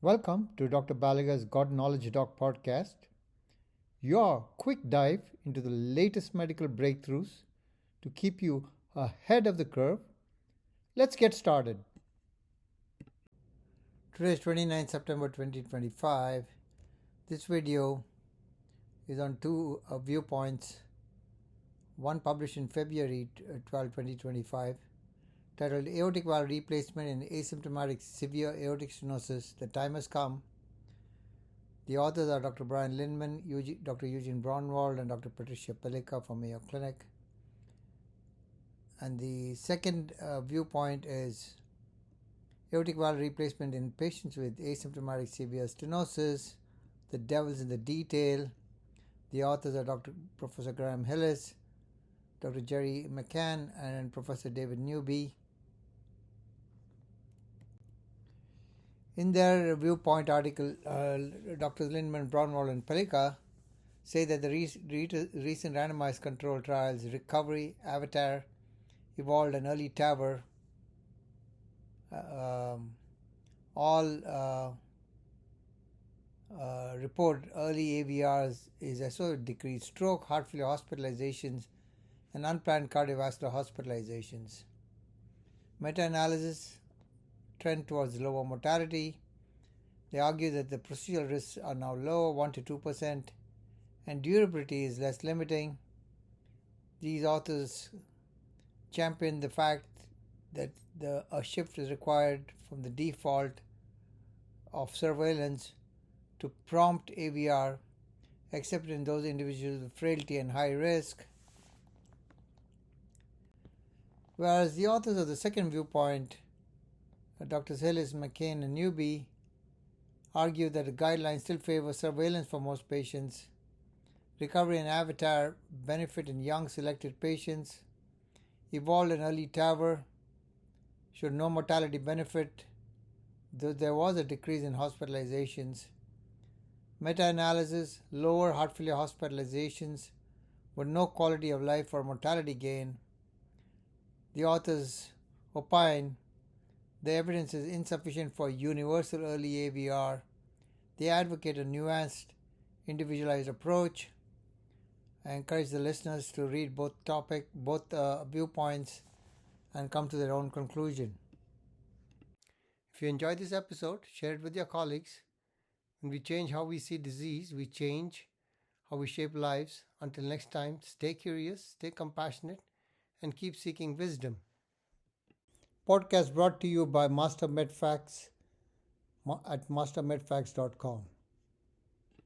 Welcome to Dr. Pellikka's God Knowledge Doc podcast, your quick dive into the latest medical breakthroughs to keep you ahead of the curve. Let's get started. Today is 29 September 2025. This video is on two viewpoints, one published in February 12, 2025, titled Aortic Valve Replacement in Asymptomatic Severe Aortic Stenosis, The Time Has Come. The authors are Dr. Brian Lindman, Dr. Eugene Braunwald, and Dr. Patricia Pellikka from Mayo Clinic. And the second viewpoint is aortic valve replacement in patients with asymptomatic severe stenosis, the devil's in the detail. The authors are Professor Graham Hillis, Dr. Jerry McCann, and Professor David Newby. In their viewpoint article, Drs. Lindman, Braunwald, and Pellikka say that the recent randomized control trials, Recovery, Avatar, Evolved, and Early TAVR, all report early AVRs is associated with decreased stroke, heart failure hospitalizations, and unplanned cardiovascular hospitalizations. Meta-analysis trend towards lower mortality. They argue that the procedural risks are now lower, 1 to 2%, and durability is less limiting. These authors champion the fact that a shift is required from the default of surveillance to prompt AVR, except in those individuals with frailty and high risk. Whereas the authors of the second viewpoint, Drs. Hillis, McCann, and Newby, argue that the guidelines still favor surveillance for most patients. Recovery and Avatar benefit in young selected patients. Evolved and Early TAVR showed no mortality benefit, though there was a decrease in hospitalizations. Meta-analysis, lower heart failure hospitalizations, but no quality of life or mortality gain. The authors opine the evidence is insufficient for universal early AVR. They advocate a nuanced, individualized approach. I encourage the listeners to read both viewpoints and come to their own conclusion. If you enjoyed this episode, share it with your colleagues. When we change how we see disease, we change how we shape lives. Until next time, stay curious, stay compassionate, and keep seeking wisdom. Podcast brought to you by Master MedFacts at mastermedfacts.com.